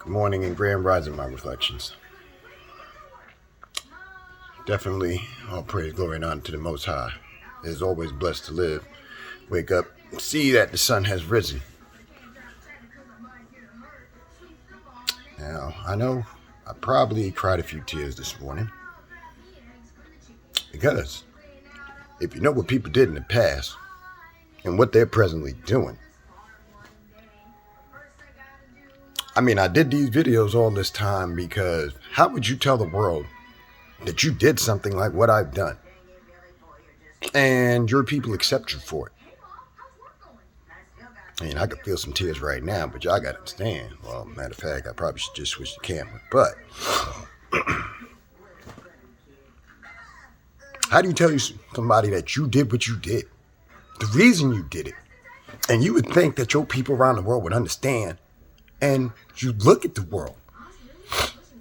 Good morning and grand rising, my reflections. Definitely all praise, glory, and honor to the Most High. It is always blessed to live, wake up, see that the sun has risen. Now, I know I probably cried a few tears this morning because if you know what people did in the past and what they're presently doing, I did these videos all this time because how would you tell the world that you did something like what I've done and your people accept you for it? I could feel some tears right now, but y'all gotta understand. Well, matter of fact, I probably should just switch the camera. But how do you tell somebody that you did what you did? The reason you did it. And you would think that your people around the world would understand. And you look at the world.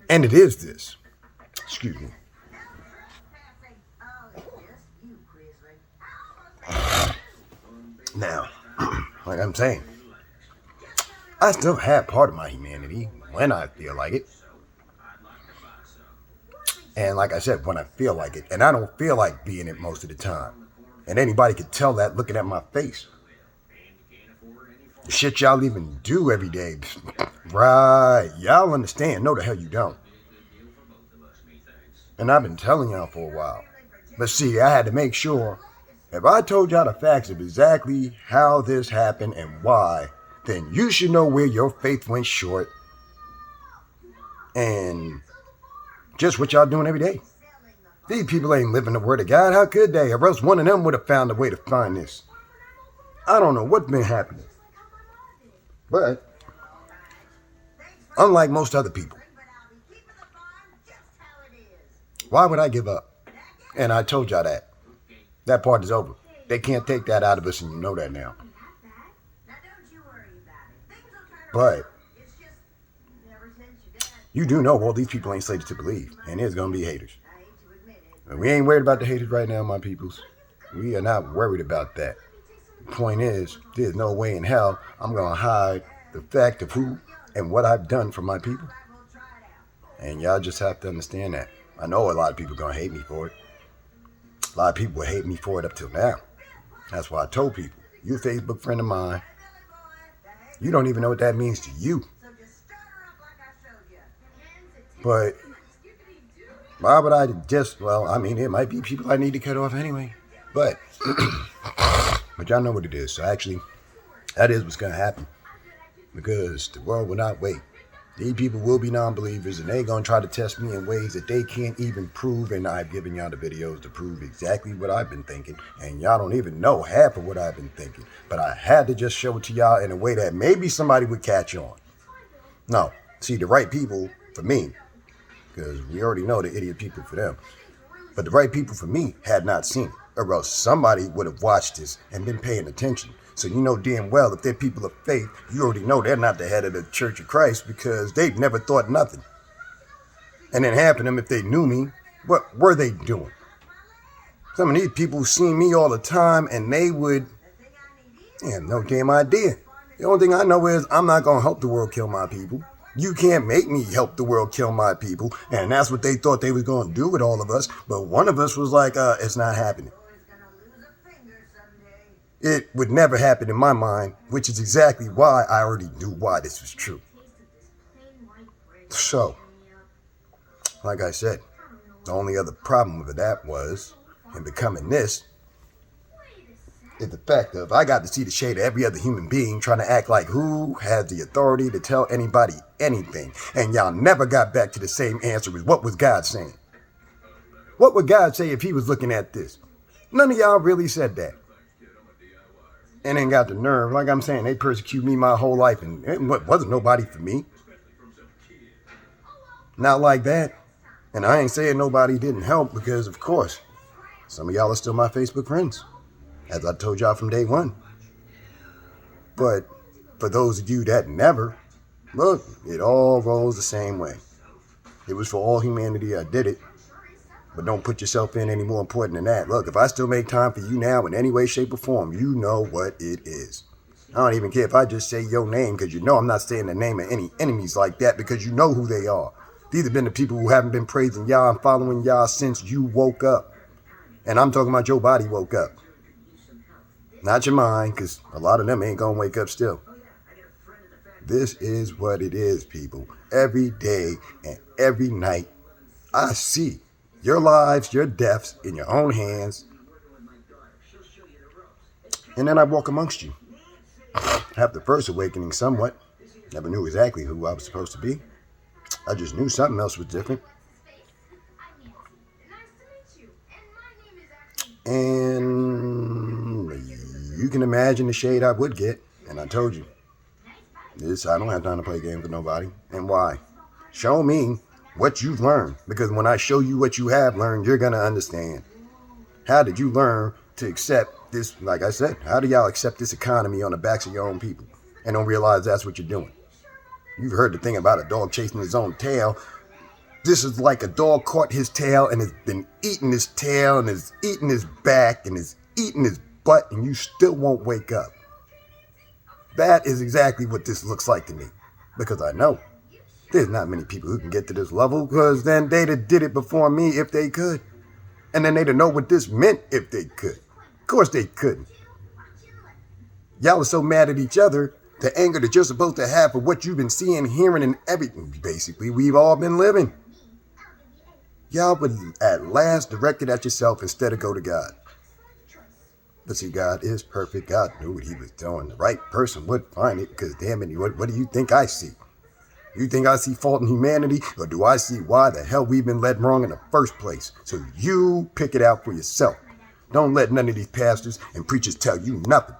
And it is this. Excuse me. Now, like I'm saying, I still have part of my humanity when I feel like it. And like I said, when I feel like it. And I don't feel like being it most of the time. And anybody could tell that looking at my face. The shit y'all even do every day. Right. Y'all understand. No, the hell you don't. And I've been telling y'all for a while. But see, I had to make sure if I told y'all the facts of exactly how this happened and why, then you should know where your faith went short and just what y'all doing every day. These people ain't living the word of God. How could they? Or else one of them would have found a way to find this. I don't know what's been happening. But unlike most other people, why would I give up? And I told y'all that. That part is over. They can't take that out of us, and you know that now. But you do know all these people ain't slated to believe, and there's going to be haters. And we ain't worried about the haters right now, my peoples. We are not worried about that. The point is, there's no way in hell I'm going to hide the fact of who and what I've done for my people. And y'all just have to understand that. I know a lot of people are going to hate me for it. A lot of people will hate me for it up till now. That's why I told people, you a Facebook friend of mine, you don't even know what that means to you. But why would I just, it might be people I need to cut off anyway. But y'all know what it is. So actually, that is what's going to happen. Because the world will not wait. These people will be non-believers, and they're going to try to test me in ways that they can't even prove. And I've given y'all the videos to prove exactly what I've been thinking. And y'all don't even know half of what I've been thinking. But I had to just show it to y'all in a way that maybe somebody would catch on. No, see, the right people for me, because we already know the idiot people for them. But the right people for me had not seen it. Or else somebody would have watched this and been paying attention. So you know damn well if they're people of faith, you already know they're not the head of the Church of Christ because they've never thought nothing. And then half of them, if they knew me, what were they doing? Some of these people see me all the time and they would have no damn idea. The only thing I know is I'm not going to help the world kill my people. You can't make me help the world kill my people. And that's what they thought they was going to do with all of us. But one of us was like, it's not happening. It would never happen in my mind, which is exactly why I already knew why this was true. So, like I said, the only other problem with that was, in becoming this, is the fact of I got to see the shade of every other human being trying to act like who has the authority to tell anybody anything. And y'all never got back to the same answer as what was God saying. What would God say if he was looking at this? None of y'all really said that. And then got the nerve, like I'm saying, they persecuted me my whole life, and it wasn't nobody for me. Not like that. And I ain't saying nobody didn't help, because of course, some of y'all are still my Facebook friends, as I told y'all from day one. But for those of you that never, look, it all rolls the same way. It was for all humanity I did it. But don't put yourself in any more important than that. Look, if I still make time for you now in any way, shape, or form, you know what it is. I don't even care if I just say your name, because you know I'm not saying the name of any enemies like that, because you know who they are. These have been the people who haven't been praising Yah and following Yah since you woke up. And I'm talking about your body woke up. Not your mind, because a lot of them ain't going to wake up still. This is what it is, people. Every day and every night, I see your lives, your deaths in your own hands. And then I walk amongst you. Have the first awakening somewhat. Never knew exactly who I was supposed to be. I just knew something else was different. And you can imagine the shade I would get. And I told you, I don't have time to play games with nobody. And why? Show me what you've learned. Because when I show you what you have learned, you're going to understand. How did you learn to accept this? Like I said, how do y'all accept this economy on the backs of your own people and don't realize that's what you're doing? You've heard the thing about a dog chasing his own tail. This is like a dog caught his tail and has been eating his tail and is eating his back and is eating his butt, and you still won't wake up. That is exactly what this looks like to me, because I know there's not many people who can get to this level, because then they'd have did it before me if they could. And then they'd have know what this meant if they could. Of course they couldn't. Y'all are so mad at each other, the anger that you're supposed to have for what you've been seeing, hearing, and everything, basically, we've all been living. Y'all would at last direct it at yourself instead of go to God. But see, God is perfect. God knew what he was doing. The right person would find it, because damn it, what do you think I see? You think I see fault in humanity, or do I see why the hell we've been led wrong in the first place? So you pick it out for yourself. Don't let none of these pastors and preachers tell you nothing.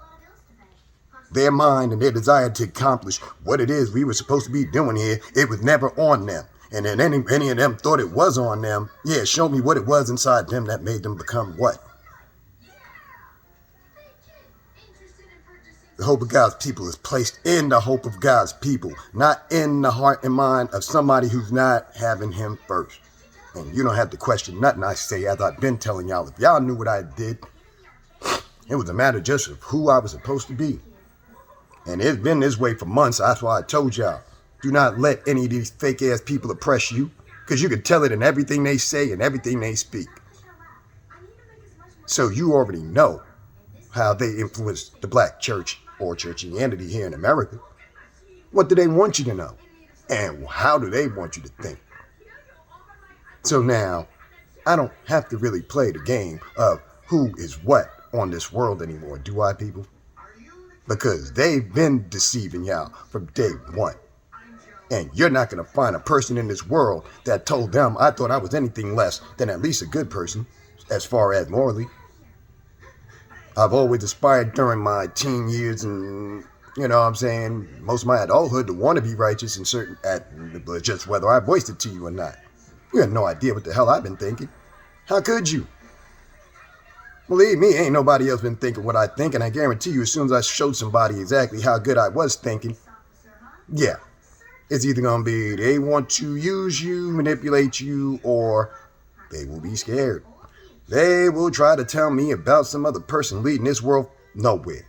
Their mind and their desire to accomplish what it is we were supposed to be doing here, it was never on them. And then any of them thought it was on them. Yeah, show me what it was inside them that made them become what? The hope of God's people is placed in the hope of God's people, not in the heart and mind of somebody who's not having him first. And you don't have to question nothing I say, as I've been telling y'all. If y'all knew what I did, it was a matter just of who I was supposed to be. And it's been this way for months. That's why I told y'all, do not let any of these fake-ass people oppress you, because you can tell it in everything they say and everything they speak. So you already know how they influence the black church or churchianity here in America. What do they want you to know? And how do they want you to think? So now, I don't have to really play the game of who is what on this world anymore, do I, people? Because they've been deceiving y'all from day one. And you're not going to find a person in this world that told them I thought I was anything less than at least a good person, as far as morally. I've always aspired during my teen years and, you know what I'm saying, most of my adulthood to want to be righteous in certain, but just whether I voiced it to you or not. You had no idea what the hell I've been thinking. How could you? Believe me, ain't nobody else been thinking what I think, and I guarantee you as soon as I showed somebody exactly how good I was thinking, yeah, it's either going to be they want to use you, manipulate you, or they will be scared. They will try to tell me about some other person leading this world nowhere.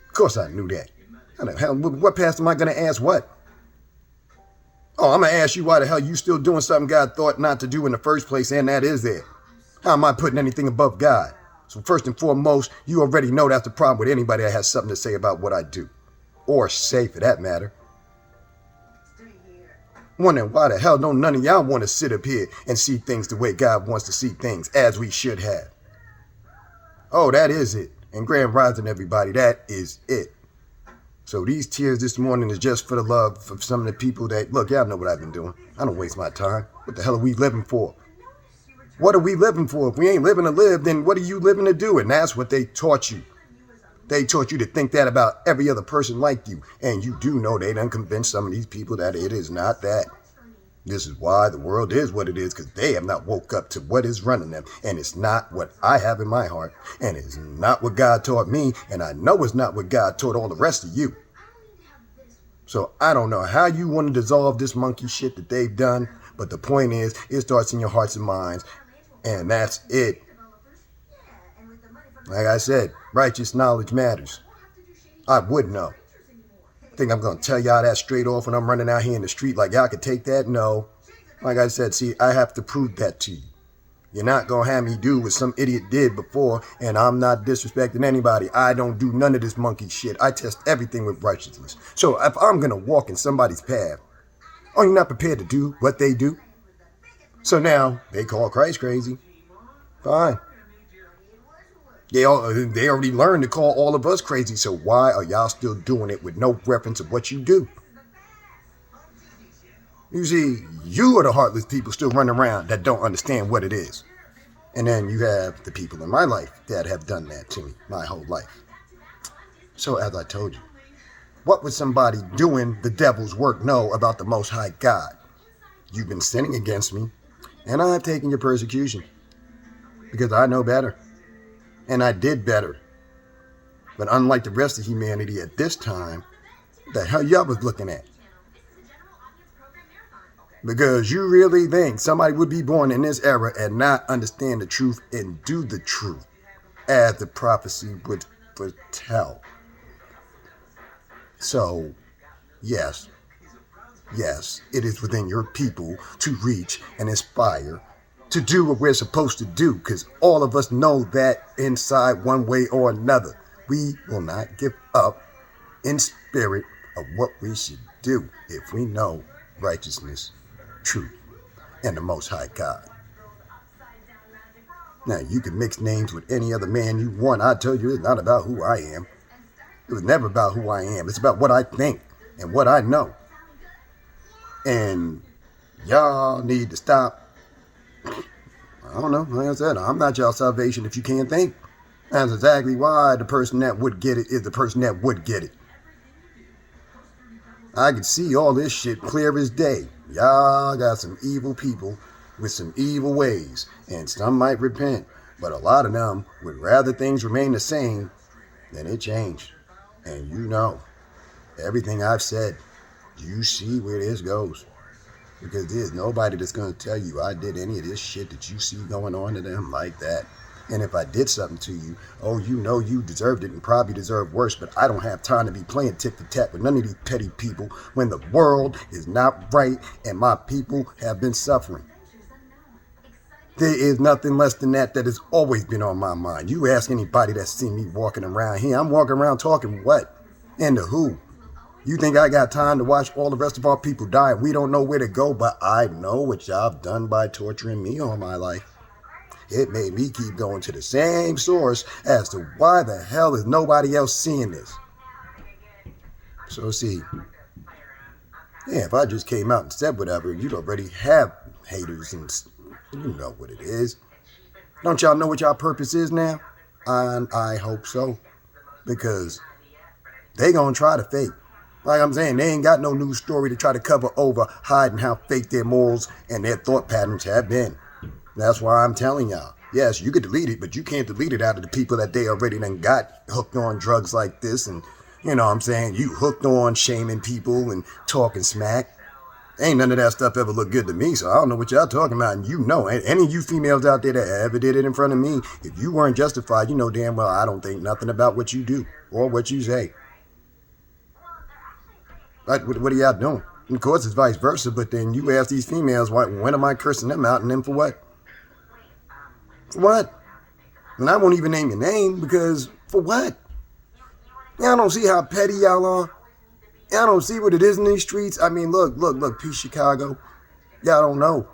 Of course I knew that. How the hell, what pastor am I going to ask what? Oh, I'm going to ask you why the hell you still doing something God thought not to do in the first place, and that is that. How am I putting anything above God? So first and foremost, you already know that's the problem with anybody that has something to say about what I do. Or say, for that matter. Wondering why the hell don't none of y'all want to sit up here and see things the way God wants to see things, as we should have. Oh, that is it. And Grand Rising, everybody, that is it. So these tears this morning is just for the love of some of the people that, look, y'all know what I've been doing. I don't waste my time. What the hell are we living for? What are we living for? If we ain't living to live, then what are you living to do? And that's what they taught you. They taught you to think that about every other person like you. And you do know they done convinced some of these people that it is not that. This is why the world is what it is, because they have not woke up to what is running them. And it's not what I have in my heart. And it's not what God taught me. And I know it's not what God taught all the rest of you. So I don't know how you want to dissolve this monkey shit that they've done. But the point is, it starts in your hearts and minds. And that's it. Like I said, righteous knowledge matters. I would know. Think I'm going to tell y'all that straight off when I'm running out here in the street like y'all could take that? No. Like I said, see, I have to prove that to you. You're not going to have me do what some idiot did before, and I'm not disrespecting anybody. I don't do none of this monkey shit. I test everything with righteousness. So if I'm going to walk in somebody's path, are you not prepared to do what they do? So now they call Christ crazy. Fine. They already learned to call all of us crazy, so why are y'all still doing it with no reference of what you do? You see, you are the heartless people still running around that don't understand what it is. And then you have the people in my life that have done that to me my whole life. So as I told you, what would somebody doing the devil's work know about the Most High God? You've been sinning against me, and I've taken your persecution because I know better. And I did better. But unlike the rest of humanity at this time, the hell y'all was looking at? Because you really think somebody would be born in this era and not understand the truth and do the truth as the prophecy would foretell. So, yes, it is within your people to reach and inspire, to do what we're supposed to do, because all of us know that inside one way or another. We will not give up in spirit of what we should do if we know righteousness, truth, and the Most High God. Now, you can mix names with any other man you want. I tell you, it's not about who I am. It was never about who I am. It's about what I think and what I know. And y'all need to stop. I don't know. Like I said, I'm not y'all salvation if you can't think. That's exactly why the person that would get it is the person that would get it. I can see all this shit clear as day. Y'all got some evil people with some evil ways, and some might repent, but a lot of them would rather things remain the same than it changed. And you know, everything I've said, you see where this goes. Because there's nobody that's going to tell you I did any of this shit that you see going on to them like that. And if I did something to you, oh, you know you deserved it and probably deserve worse, but I don't have time to be playing tit-for-tat with none of these petty people when the world is not right and my people have been suffering. There is nothing less than that has always been on my mind. You ask anybody that's seen me walking around here, I'm walking around talking what? And to who? You think I got time to watch all the rest of our people die and we don't know where to go, but I know what y'all have done by torturing me all my life. It made me keep going to the same source as to why the hell is nobody else seeing this. So see, yeah, if I just came out and said whatever, you'd already have haters and you know what it is. Don't y'all know what y'all purpose is now? And I hope so, because they gonna try to fake. Like I'm saying, they ain't got no news story to try to cover over hiding how fake their morals and their thought patterns have been. That's why I'm telling y'all, yes, you could delete it, but you can't delete it out of the people that they already done got hooked on drugs like this. And, you know what I'm saying, you hooked on shaming people and talking smack. Ain't none of that stuff ever looked good to me, so I don't know what y'all talking about. And you know, any of you females out there that ever did it in front of me, if you weren't justified, you know damn well I don't think nothing about what you do or what you say. Like, what are y'all doing? And of course, it's vice versa, but then you ask these females, when am I cursing them out, and then for what? For what? And I won't even name your name, because for what? Y'all don't see how petty y'all are? Y'all don't see what it is in these streets? I mean, look, Peace Chicago. Y'all don't know.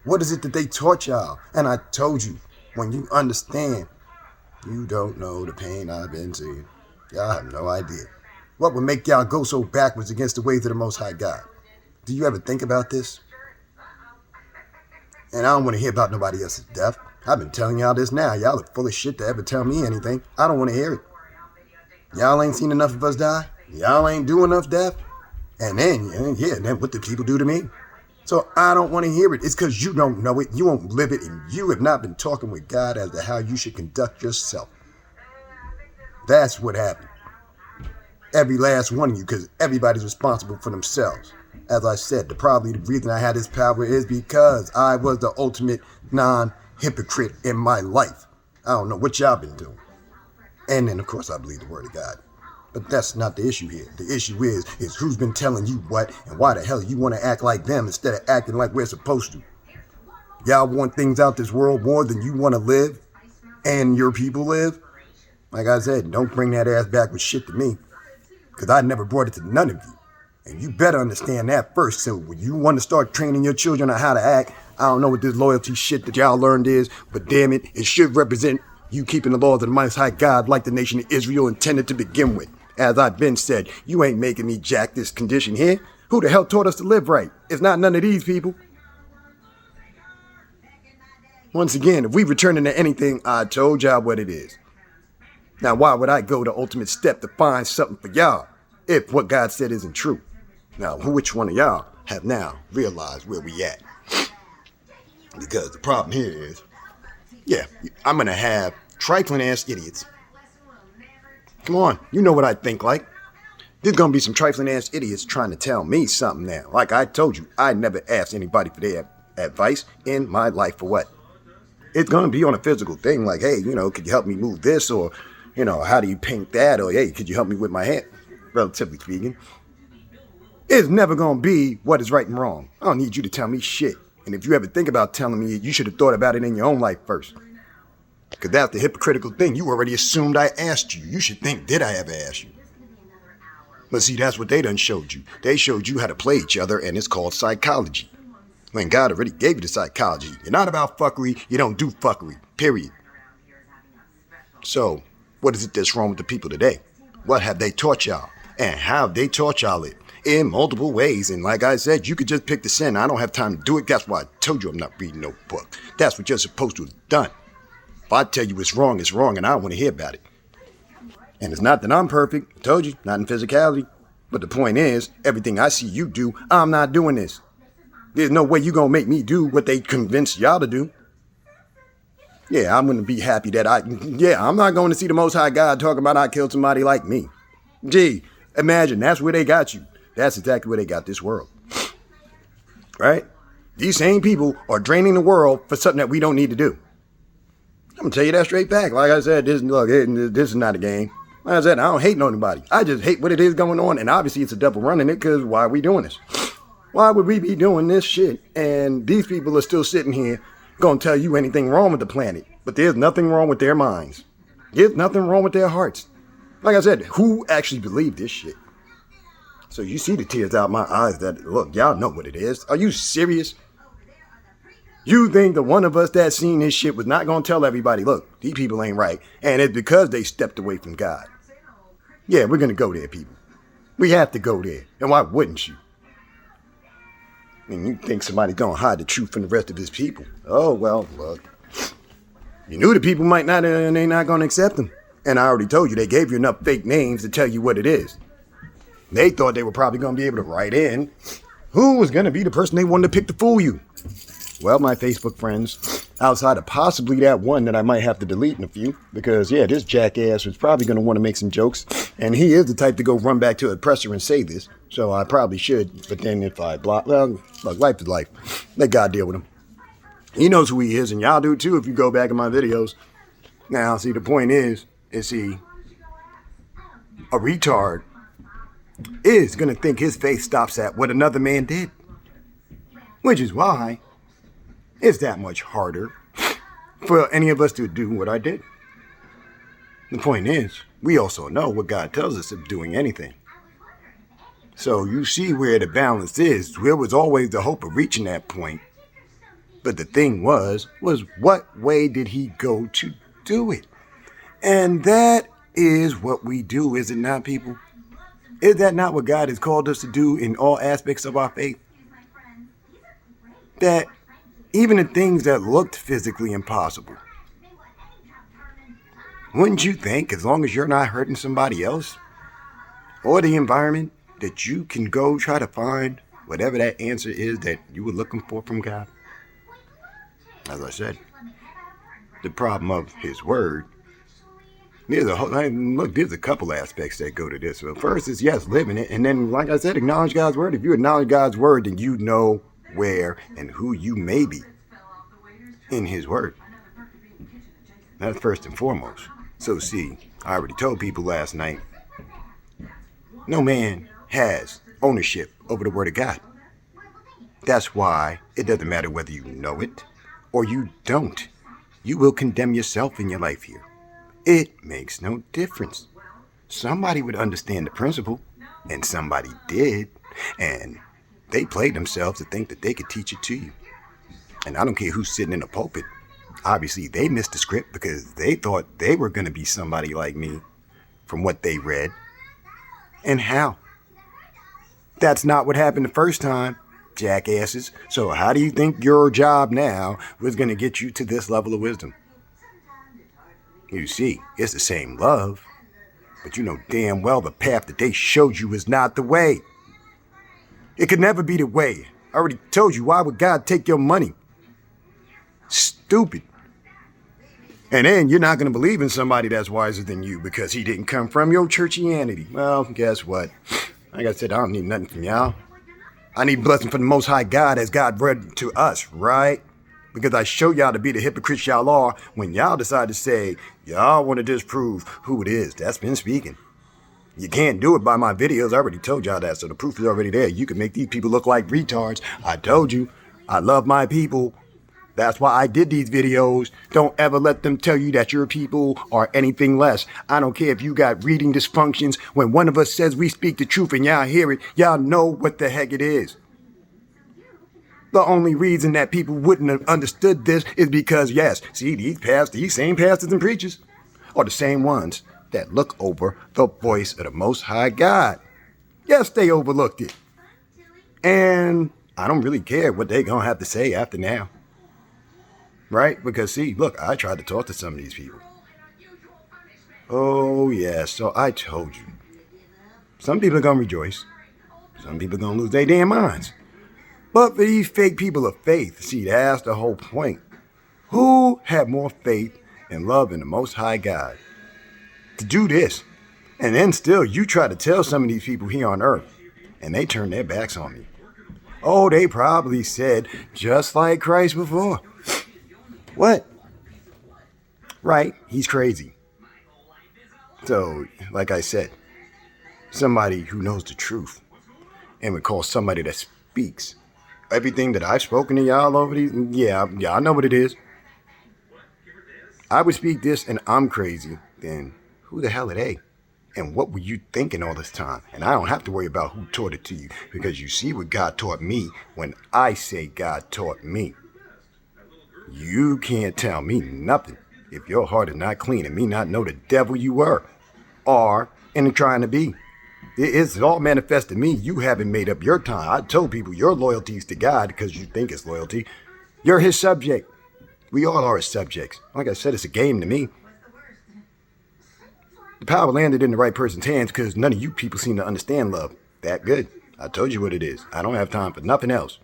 What is it that they taught y'all? And I told you, when you understand, you don't know the pain I've been seeing. Y'all have no idea. What would make y'all go so backwards against the ways of the Most High God? Do you ever think about this? And I don't want to hear about nobody else's death. I've been telling y'all this now. Y'all are full of shit to ever tell me anything. I don't want to hear it. Y'all ain't seen enough of us die. Y'all ain't do enough death. And then what did people do to me? So I don't want to hear it. It's because you don't know it. You won't live it. And you have not been talking with God as to how you should conduct yourself. That's what happened. Every last one of you, because everybody's responsible for themselves. As I said, the reason I had this power is because I was the ultimate non-hypocrite in my life. I don't know what y'all been doing. And then, of course, I believe the word of God. But that's not the issue here. The issue is who's been telling you what and why the hell you want to act like them instead of acting like we're supposed to. Y'all want things out this world more than you want to live and your people live? Like I said, don't bring that ass back with shit to me, because I never brought it to none of you. And you better understand that first. So when you want to start training your children on how to act, I don't know what this loyalty shit that y'all learned is, but damn it, it should represent you keeping the laws of the Most High God like the nation of Israel intended to begin with. As I've been said, you ain't making me jack this condition here. Who the hell taught us to live right? It's not none of these people. Once again, if we return into anything, I told y'all what it is. Now, why would I go the ultimate step to find something for y'all if what God said isn't true? Now, which one of y'all have now realized where we at? Because the problem here is, yeah, I'm going to have trifling-ass idiots. Come on, you know what I think like. There's going to be some trifling-ass idiots trying to tell me something now. Like I told you, I never asked anybody for their advice in my life for what? It's going to be on a physical thing like, hey, could you help me move this? Or, how do you paint that? Or, hey, could you help me with my hair? Relatively speaking. It's never going to be what is right and wrong. I don't need you to tell me shit. And if you ever think about telling me, you should have thought about it in your own life first. Because that's the hypocritical thing. You already assumed I asked you. You should think, did I ever ask you? But see, that's what they done showed you. They showed you how to play each other, and it's called psychology. When God already gave you the psychology. You're not about fuckery. You don't do fuckery. Period. So, what is it that's wrong with the people today? What have they taught y'all? And how have they taught y'all it? In multiple ways. And like I said, you could just pick the sin. I don't have time to do it. That's why I told you I'm not reading no book. That's what you're supposed to have done. If I tell you it's wrong, and I don't want to hear about it. And it's not that I'm perfect. I told you, not in physicality. But the point is, everything I see you do, I'm not doing this. There's no way you're going to make me do what they convinced y'all to do. Yeah, I'm going to be happy that I'm not going to see the Most High God talking about I killed somebody like me. Gee, imagine, that's where they got you. That's exactly where they got this world. Right? These same people are draining the world for something that we don't need to do. I'm going to tell you that straight back. Like I said, this is not a game. Like I said, I don't hate nobody. I just hate what it is going on. And obviously it's a devil running it, because why are we doing this? Why would we be doing this shit? And these people are still sitting here going to tell you anything wrong with the planet. But there's nothing wrong with their minds. There's nothing wrong with their hearts. Like I said, who actually believed this shit? So you see the tears out my eyes that, look, y'all know what it is. Are you serious? You think the one of us that seen this shit was not going to tell everybody, look, these people ain't right. And it's because they stepped away from God. Yeah, we're going to go there, people. We have to go there. And why wouldn't you? I mean, you think somebody's going to hide the truth from the rest of his people. Oh, well, look. You knew the people might not, and they're not going to accept them. And I already told you, they gave you enough fake names to tell you what it is. They thought they were probably going to be able to write in who was going to be the person they wanted to pick to fool you. Well, my Facebook friends, outside of possibly that one that I might have to delete in a few, because, yeah, this jackass was probably going to want to make some jokes, and he is the type to go run back to a presser and say this, so I probably should, but then if I block, well, look, life is life. Let God deal with him. He knows who he is, and y'all do too if you go back in my videos. Now, see, the point is see, a retard is going to think his faith stops at what another man did, which is why it's that much harder for any of us to do what I did. The point is, we also know what God tells us of doing anything. So you see where the balance is. There was always the hope of reaching that point. But the thing was what way did he go to do it? And that is what we do, is it not, people? Is that not what God has called us to do in all aspects of our faith? That even the things that looked physically impossible, wouldn't you think, as long as you're not hurting somebody else or the environment, that you can go try to find whatever that answer is that you were looking for from God? As I said, the problem of his word, there's a couple aspects that go to this. So first is, yes, living it. And then, like I said, acknowledge God's word. If you acknowledge God's word, then you know where and who you may be in his word. That's first and foremost. So see, I already told people last night, No man has ownership over the Word of God. That's why it doesn't matter whether you know it or you don't. You will condemn yourself in your life here. It makes no difference. Somebody would understand the principle, and somebody did, and they played themselves to think that they could teach it to you. And I don't care who's sitting in the pulpit. Obviously, they missed the script because they thought they were going to be somebody like me from what they read. And how? That's not what happened the first time, jackasses. So how do you think your job now was going to get you to this level of wisdom? You see, it's the same love, but you know damn well the path that they showed you is not the way. It could never be the way. I already told you, why would God take your money? Stupid. And then you're not going to believe in somebody that's wiser than you because he didn't come from your churchianity. Well, guess what? Like I said, I don't need nothing from y'all. I need blessing from the Most High God as God read to us, right? Because I show y'all to be the hypocrites y'all are when y'all decide to say y'all want to disprove who it is that's been speaking. You can't do it by my videos. I already told y'all that, so the proof is already there. You can make these people look like retards. I told you, I love my people. That's why I did these videos. Don't ever let them tell you that your people are anything less. I don't care if you got reading dysfunctions. When one of us says we speak the truth and y'all hear it, y'all know what the heck it is. The only reason that people wouldn't have understood this is because, yes, see, these same pastors and preachers are the same ones that look over the voice of the Most High God. Yes, they overlooked it. And I don't really care what they're going to have to say after now. Right? Because, see, look, I tried to talk to some of these people. Oh, yeah, so I told you. Some people are going to rejoice. Some people are going to lose their damn minds. But for these fake people of faith, see, that's the whole point. Who had more faith and love in the Most High God to do this? And then still, you try to tell some of these people here on earth, and they turn their backs on me. Oh, they probably said, just like Christ before. What? Right, he's crazy. So, like I said, somebody who knows the truth and would call somebody that speaks everything that I've spoken to y'all over these, yeah, I know what it is. I would speak this and I'm crazy, then who the hell are they? And what were you thinking all this time? And I don't have to worry about who taught it to you because you see what God taught me when I say God taught me. You can't tell me nothing if your heart is not clean and me not know the devil you were, are, and trying to be. It's all manifest to me. You haven't made up your time. I told people your loyalty is to God because you think it's loyalty. You're his subject. We all are his subjects. Like I said, it's a game to me. The power landed in the right person's hands because none of you people seem to understand love that good. I told you what it is. I don't have time for nothing else.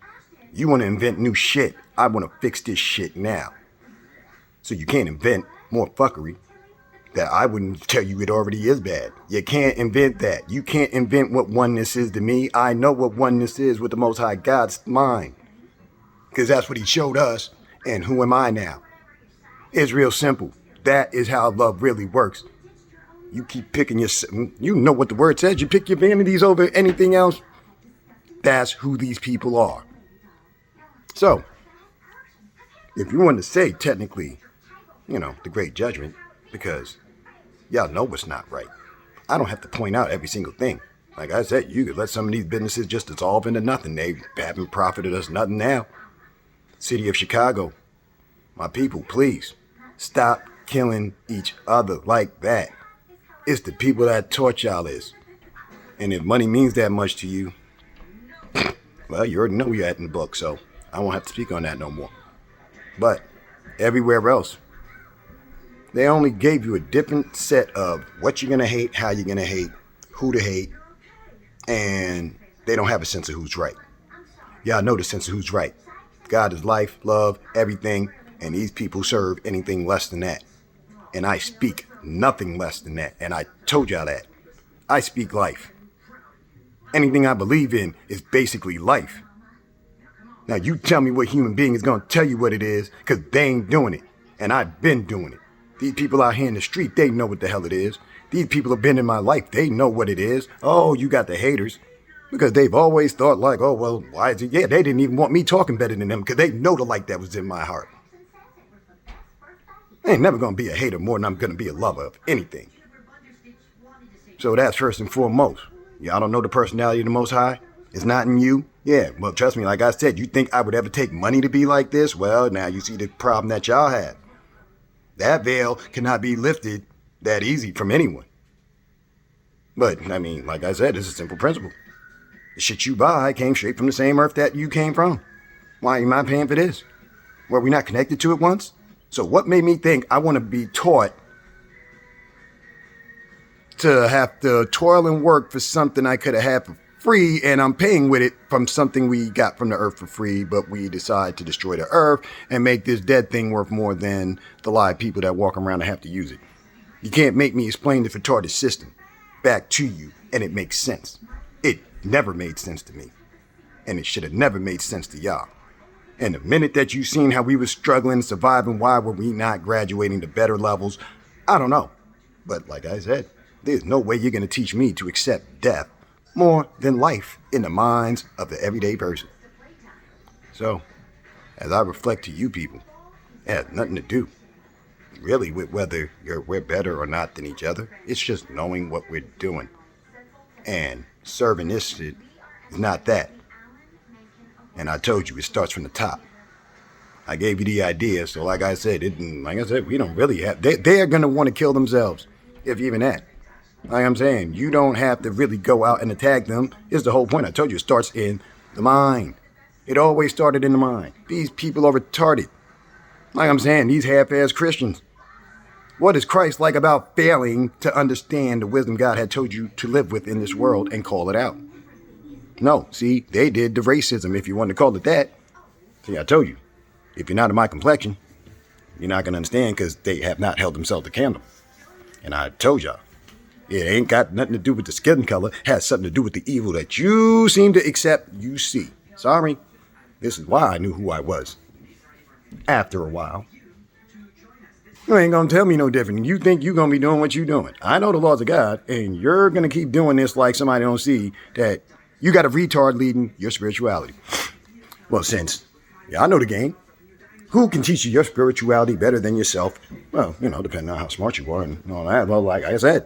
You want to invent new shit. I want to fix this shit now. So you can't invent more fuckery that I wouldn't tell you it already is bad. You can't invent that. You can't invent what oneness is to me. I know what oneness is with the Most High God's mind. Because that's what he showed us. And who am I now? It's real simple. That is how love really works. You keep picking your... You know what the word says. You pick your vanities over anything else. That's who these people are. So, if you want to say technically, the great judgment, because y'all know what's not right. I don't have to point out every single thing. Like I said, you could let some of these businesses just dissolve into nothing. They haven't profited us nothing now. City of Chicago, my people, please stop killing each other like that. It's the people that taught y'all this. And if money means that much to you, well, you already know you're at in the book, so I won't have to speak on that no more. But everywhere else, they only gave you a different set of what you're going to hate, how you're going to hate, who to hate, and they don't have a sense of who's right. Y'all know the sense of who's right. God is life, love, everything, and these people serve anything less than that. And I speak nothing less than that, and I told y'all that. I speak life. Anything I believe in is basically life. Now you tell me what human being is going to tell you what it is, because they ain't doing it, and I've been doing it. These people out here in the street, they know what the hell it is. These people have been in my life. They know what it is. Oh, you got the haters. Because they've always thought like, oh, well, why is it? Yeah, they didn't even want me talking better than them because they know the light that was in my heart. I ain't never going to be a hater more than I'm going to be a lover of anything. So that's first and foremost. Y'all don't know the personality of the Most High? It's not in you? Yeah, well, trust me, like I said, you think I would ever take money to be like this? Well, now you see the problem that y'all had. That veil cannot be lifted that easy from anyone. But, I mean, like I said, it's a simple principle. The shit you buy came straight from the same earth that you came from. Why am I paying for this? Were we not connected to it once? So what made me think I want to be taught to have to toil and work for something I could have had for free, and I'm paying with it from something we got from the earth for free, but we decide to destroy the earth and make this dead thing worth more than the live people that walk around and have to use it. You can't make me explain the retarded system back to you, and it makes sense. It never made sense to me, and it should have never made sense to y'all. And the minute that you seen how we were struggling, surviving, why were we not graduating to better levels? I don't know. But like I said, there's no way you're going to teach me to accept death more than life in the minds of the everyday person. So, as I reflect to you people, it has nothing to do really with whether we're better or not than each other. It's just knowing what we're doing. And serving this shit is not that. And I told you, it starts from the top. I gave you the idea, so like I said, we don't really have... They're going to want to kill themselves, if even that. Like I'm saying, you don't have to really go out and attack them. It's the whole point. I told you, it starts in the mind. It always started in the mind. These people are retarded. Like I'm saying, these half-ass Christians. What is Christ like about failing to understand the wisdom God had told you to live with in this world and call it out? No, see, they did the racism, if you want to call it that. See, I told you, if you're not of my complexion, you're not going to understand because they have not held themselves to candle. And I told y'all, it ain't got nothing to do with the skin color. It has something to do with the evil that you seem to accept you see. Sorry, this is why I knew who I was. After a while. You ain't going to tell me no different. You think you're going to be doing what you're doing. I know the laws of God, and you're going to keep doing this like somebody don't see that you got a retard leading your spirituality. Well, since I know the game, who can teach you your spirituality better than yourself? Well, depending on how smart you are and all that. Well, like I said,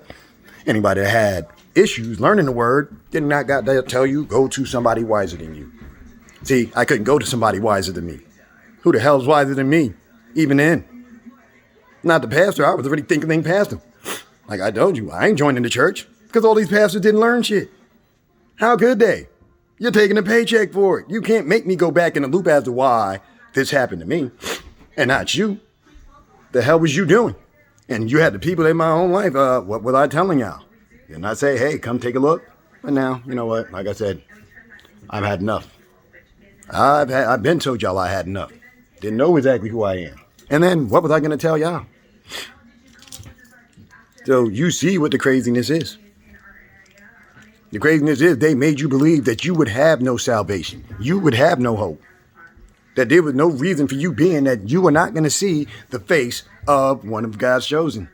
anybody that had issues learning the word did not got to tell you, go to somebody wiser than you. See, I couldn't go to somebody wiser than me. Who the hell's wiser than me? Even then. Not the pastor. I was already thinking past him. Like I told you, I ain't joining the church because all these pastors didn't learn shit. How could they? You're taking a paycheck for it. You can't make me go back in the loop as to why this happened to me and not you. The hell was you doing? And you had the people in my own life. What was I telling y'all? Didn't I say, hey, come take a look? But now, you know what? Like I said, I've had enough. I've been told y'all I had enough. Didn't know exactly who I am. And then what was I going to tell y'all? So you see what the craziness is. The craziness is they made you believe that you would have no salvation. You would have no hope. That there was no reason for you being, that you were not going to see the face of one of God's chosen.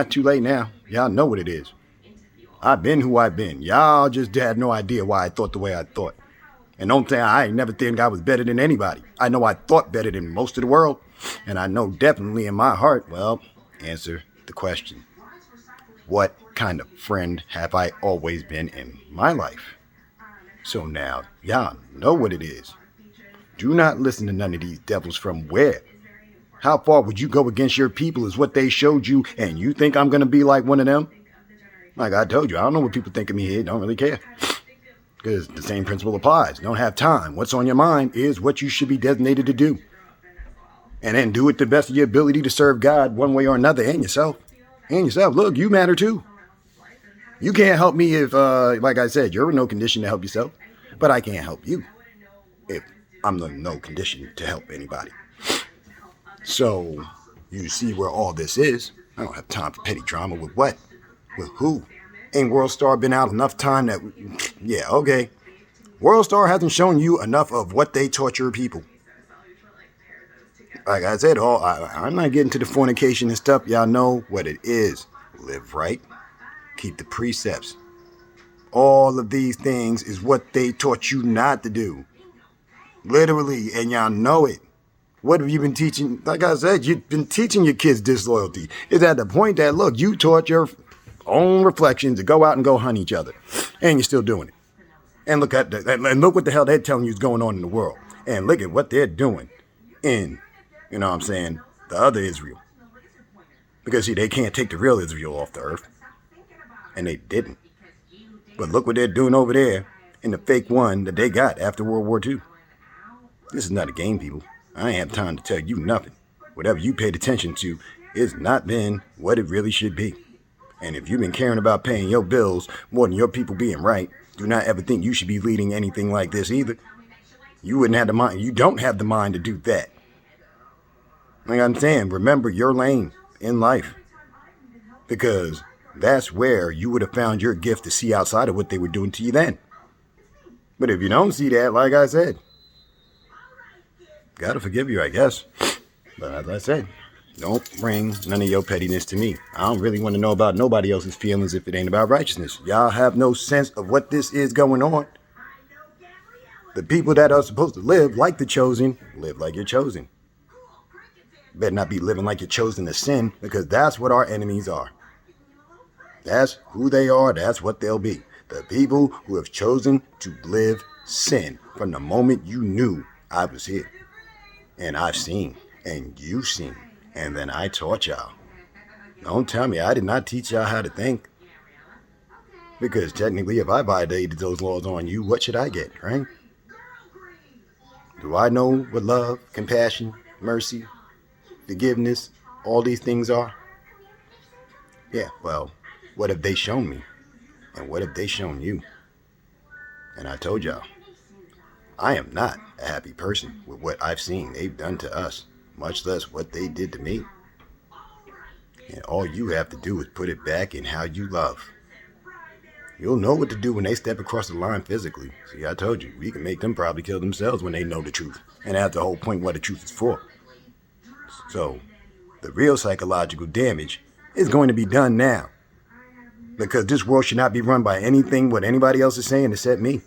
Too late now. Y'all know what it is. I've been who I've been. Y'all just had no idea why I thought the way I thought. And don't think I ain't never think I was better than anybody. I know I thought better than most of the world. And I know definitely in my heart, well, answer the question. What kind of friend have I always been in my life? So now, y'all know what it is. Do not listen to none of these devils from where. How far would you go against your people is what they showed you, and you think I'm going to be like one of them? Like I told you, I don't know what people think of me here. Don't really care. Because the same principle applies. Don't have time. What's on your mind is what you should be designated to do. And then do it the best of your ability to serve God one way or another, and yourself. And yourself. Look, you matter too. You can't help me if, like I said, you're in no condition to help yourself. But I can't help you if I'm in no condition to help anybody. So, you see where all this is. I don't have time for petty drama with what? With who? Ain't WorldStar been out enough time that... Yeah, okay. WorldStar hasn't shown you enough of what they taught your people. like I said, I'm not getting to the fornication and stuff. Y'all know what it is. Live right. Keep the precepts. All of these things is what they taught you not to do. Literally, and y'all know it. What have you been teaching? Like I said, you've been teaching your kids disloyalty. It's at the point that, look, you taught your own reflections to go out and go hunt each other. And you're still doing it. And look what the hell they're telling you is going on in the world. And look at what they're doing in, you know what I'm saying, the other Israel. Because, see, they can't take the real Israel off the earth. And they didn't. But look what they're doing over there in the fake one that they got after World War II. This is not a game, people. I ain't have time to tell you nothing. Whatever you paid attention to is not been what it really should be. And if you've been caring about paying your bills more than your people being right, do not ever think you should be leading anything like this either. You wouldn't have the mind. You don't have the mind to do that. Like I'm saying, remember your lane in life. Because that's where you would have found your gift to see outside of what they were doing to you then. But if you don't see that, like I said, gotta forgive you, I guess. But as I said, don't bring none of your pettiness to me. I don't really want to know about nobody else's feelings if it ain't about righteousness. Y'all have no sense of what this is going on. The people that are supposed to live like the chosen, live like you're chosen. Better not be living like you're chosen to sin, because that's what our enemies are. That's who they are. That's what they'll be. The people who have chosen to live sin from the moment you knew I was here. And I've seen, and you've seen, and then I taught y'all. Don't tell me I did not teach y'all how to think. Because technically, if I violated those laws on you, what should I get, right? Do I know what love, compassion, mercy, forgiveness, all these things are? Yeah, well, what have they shown me? And what have they shown you? And I told y'all, I am not a happy person with what I've seen they've done to us, much less what they did to me. And all you have to do is put it back in how you love. You'll know what to do when they step across the line physically. See, I told you, we can make them probably kill themselves when they know the truth. And that's the whole point what the truth is for. So, the real psychological damage is going to be done now. Because this world should not be run by anything what anybody else is saying except me.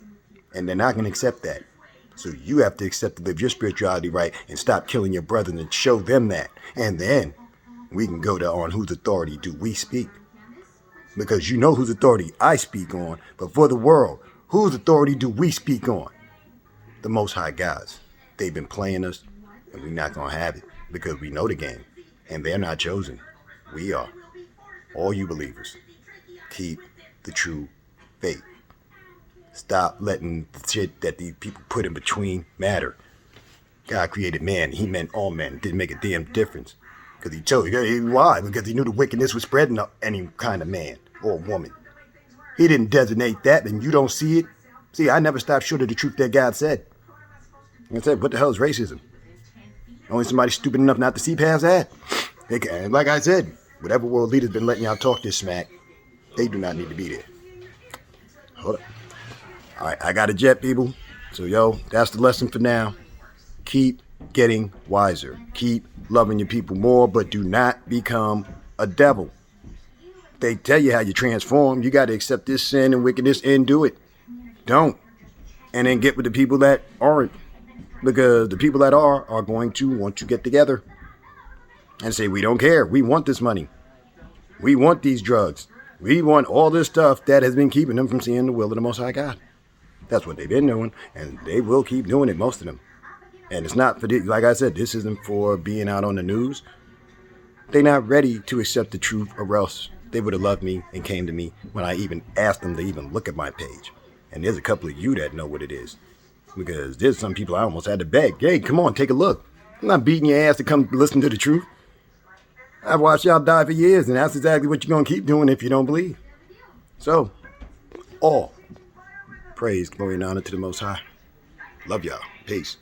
And they're not going to accept that. So you have to accept to live your spirituality right and stop killing your brethren and show them that. And then we can go to on whose authority do we speak. Because you know whose authority I speak on. But for the world, whose authority do we speak on? The Most High God's. They've been playing us, and we're not going to have it. Because we know the game. And they're not chosen. We are. All you believers. Keep the true faith. Stop letting the shit that these people put in between matter. God created man. He meant all men. Didn't make a damn difference. Because he chose. Why? Because he knew the wickedness was spreading up any kind of man or woman. He didn't designate that, and you don't see it. See, I never stopped short of the truth that God said. I said, what the hell is racism? Only somebody stupid enough not to see past that. Like I said, whatever world leader's been letting y'all talk this smack, they do not need to be there. Hold up. All right, I got a jet, people. So, yo, that's the lesson for now. Keep getting wiser. Keep loving your people more, but do not become a devil. They tell you how you transform. You got to accept this sin and wickedness and do it. Don't. And then get with the people that aren't. Because the people that are going to want to get together and say, we don't care. We want this money. We want these drugs. We want all this stuff that has been keeping them from seeing the will of the Most High God. That's what they've been doing, and they will keep doing it, most of them. And it's not for, like I said, this isn't for being out on the news. They're not ready to accept the truth, or else they would have loved me and came to me when I even asked them to even look at my page. And there's a couple of you that know what it is. Because there's some people I almost had to beg, hey, come on, take a look. I'm not beating your ass to come listen to the truth. I've watched y'all die for years, and that's exactly what you're going to keep doing if you don't believe. So, all praise, glory, and honor to the Most High. Love y'all. Peace.